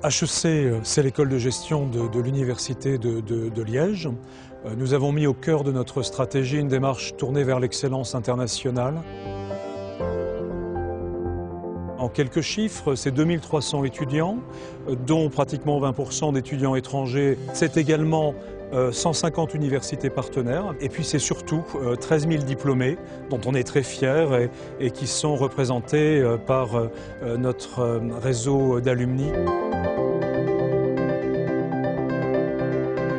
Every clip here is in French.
HEC, c'est l'école de gestion de l'Université de Liège. Nous avons mis au cœur de notre stratégie une démarche tournée vers l'excellence internationale. En quelques chiffres, c'est 2300 étudiants, dont pratiquement 20% d'étudiants étrangers. C'est également 150 universités partenaires. Et puis c'est surtout 13 000 diplômés dont on est très fiers et qui sont représentés par notre réseau d'alumni.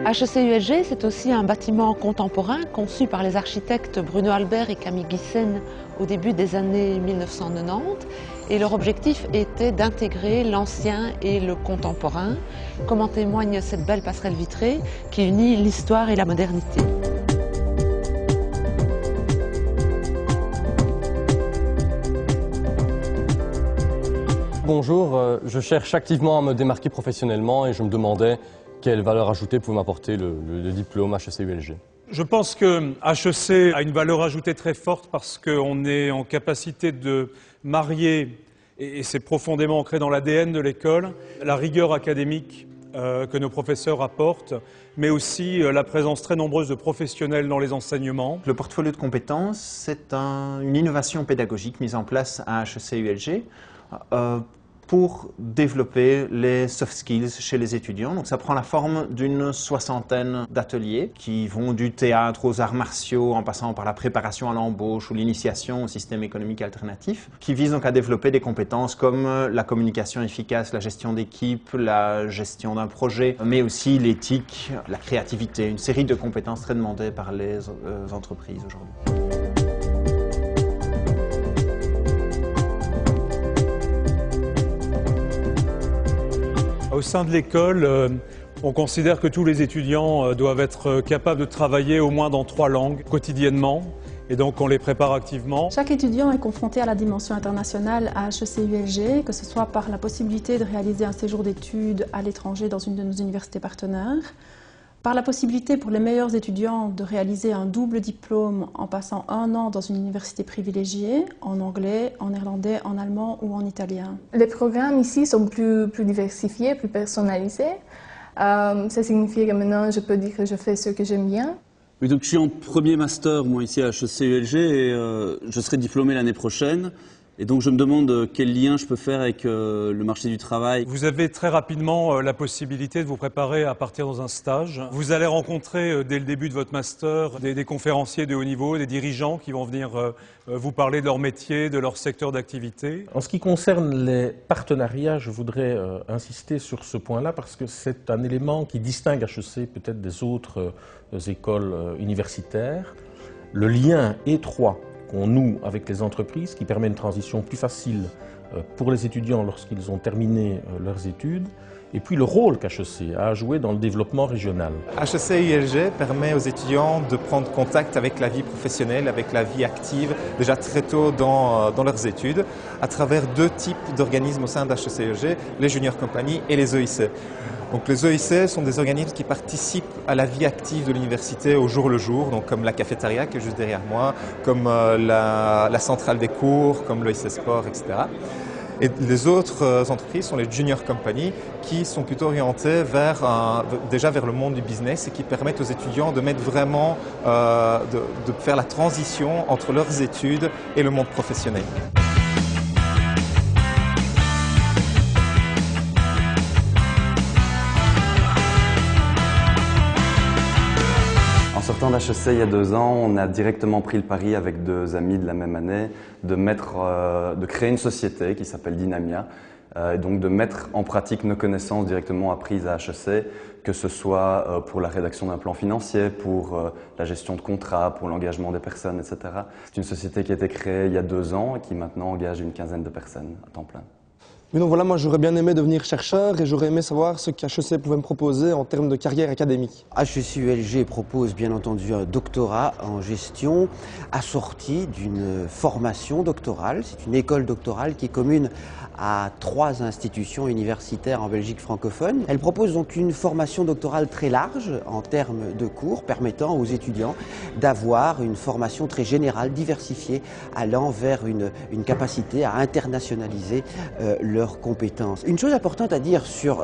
HEC-ULG, c'est aussi un bâtiment contemporain conçu par les architectes Bruno Albert et Camille Guissen au début des années 1990. Et leur objectif était d'intégrer l'ancien et le contemporain, comme en témoigne cette belle passerelle vitrée qui unit l'histoire et la modernité. Bonjour, je cherche activement à me démarquer professionnellement et je me demandais quelle valeur ajoutée pouvait m'apporter le diplôme HEC-ULG. Je pense que HEC a une valeur ajoutée très forte parce qu'on est en capacité de marier, et c'est profondément ancré dans l'ADN de l'école, la rigueur académique que nos professeurs apportent, mais aussi la présence très nombreuse de professionnels dans les enseignements. Le portfolio de compétences, c'est une innovation pédagogique mise en place à HEC-ULG pour développer les soft skills chez les étudiants. Donc ça prend la forme d'une soixantaine d'ateliers qui vont du théâtre aux arts martiaux en passant par la préparation à l'embauche ou l'initiation au système économique alternatif, qui visent donc à développer des compétences comme la communication efficace, la gestion d'équipe, la gestion d'un projet, mais aussi l'éthique, la créativité, une série de compétences très demandées par les entreprises aujourd'hui. Au sein de l'école, on considère que tous les étudiants doivent être capables de travailler au moins dans 3 langues quotidiennement. Et donc on les prépare activement. Chaque étudiant est confronté à la dimension internationale à HEC-ULG, que ce soit par la possibilité de réaliser un séjour d'études à l'étranger dans une de nos universités partenaires, par la possibilité pour les meilleurs étudiants de réaliser un double diplôme en passant 1 an dans une université privilégiée, en anglais, en néerlandais, en allemand ou en italien. Les programmes ici sont plus diversifiés, plus personnalisés. Ça signifie que maintenant je peux dire que je fais ce que j'aime bien. Oui, donc je suis en premier master, moi, ici à HEC-ULG, et je serai diplômé l'année prochaine. Et donc je me demande quel lien je peux faire avec le marché du travail. Vous avez très rapidement la possibilité de vous préparer à partir dans un stage. Vous allez rencontrer dès le début de votre master des conférenciers de haut niveau, des dirigeants qui vont venir vous parler de leur métier, de leur secteur d'activité. En ce qui concerne les partenariats, je voudrais insister sur ce point-là parce que c'est un élément qui distingue HEC peut-être des autres écoles universitaires. Le lien étroit qu'on noue avec les entreprises, qui permet une transition plus facile pour les étudiants lorsqu'ils ont terminé leurs études, et puis le rôle qu'HEC a à jouer dans le développement régional. HEC-ULG permet aux étudiants de prendre contact avec la vie professionnelle, avec la vie active, déjà très tôt dans leurs études, à travers 2 types d'organismes au sein d'HEC-ULG, les Junior Company et les EIC. Donc les EIC sont des organismes qui participent à la vie active de l'université au jour le jour, donc comme la cafétéria qui est juste derrière moi, comme la centrale des cours, comme l'EIC Sport, etc. Et les autres entreprises sont les Junior Company qui sont plutôt orientées déjà vers le monde du business et qui permettent aux étudiants de mettre vraiment, de faire la transition entre leurs études et le monde professionnel. En sortant d'HEC il y a 2 ans, on a directement pris le pari avec 2 amis de la même année de créer une société qui s'appelle Dynamia et donc de mettre en pratique nos connaissances directement apprises à HEC, que ce soit pour la rédaction d'un plan financier, pour la gestion de contrats, pour l'engagement des personnes, etc. C'est une société qui a été créée il y a 2 ans et qui maintenant engage une 15aine de personnes à temps plein. Mais donc voilà, moi j'aurais bien aimé devenir chercheur et j'aurais aimé savoir ce qu'HEC pouvait me proposer en termes de carrière académique. HEC ULG propose bien entendu un doctorat en gestion assorti d'une formation doctorale. C'est une école doctorale qui est commune à 3 institutions universitaires en Belgique francophone. Elle propose donc une formation doctorale très large en termes de cours, permettant aux étudiants d'avoir une formation très générale, diversifiée, allant vers une capacité à internationaliser leurs compétences. Une chose importante à dire sur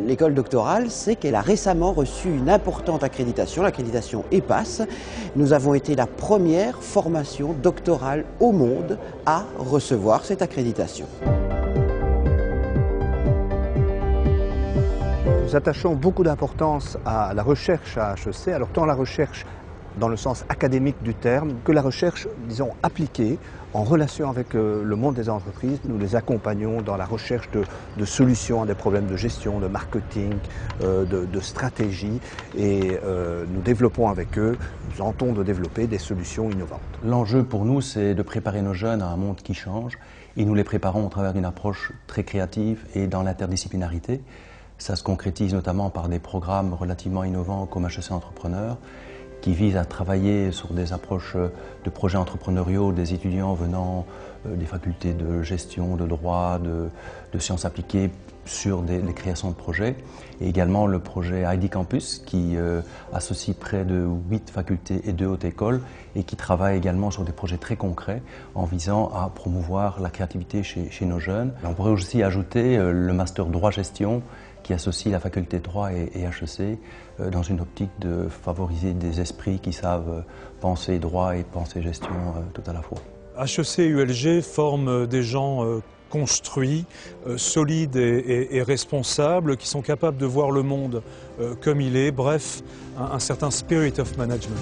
l'école doctorale, c'est qu'elle a récemment reçu une importante accréditation, l'accréditation EPAS. Nous avons été la première formation doctorale au monde à recevoir cette accréditation. Nous attachons beaucoup d'importance à la recherche à HEC, alors tant la recherche dans le sens académique du terme que la recherche, disons, appliquée en relation avec le monde des entreprises. Nous les accompagnons dans la recherche de solutions à des problèmes de gestion, de marketing, de stratégie et nous développons avec eux, nous tentons de développer des solutions innovantes. L'enjeu pour nous, c'est de préparer nos jeunes à un monde qui change et nous les préparons au travers d'une approche très créative et dans l'interdisciplinarité. Ça se concrétise notamment par des programmes relativement innovants comme HEC Entrepreneur qui visent à travailler sur des approches de projets entrepreneuriaux des étudiants venant des facultés de gestion, de droit, de sciences appliquées sur des créations de projets. Et également le projet ID Campus qui associe près de 8 facultés et 2 hautes écoles et qui travaille également sur des projets très concrets en visant à promouvoir la créativité chez nos jeunes. On pourrait aussi ajouter le master droit-gestion qui associe la faculté de droit et HEC dans une optique de favoriser des esprits qui savent penser droit et penser gestion tout à la fois. HEC et ULG forment des gens construits, solides et responsables, qui sont capables de voir le monde comme il est, bref, un certain spirit of management.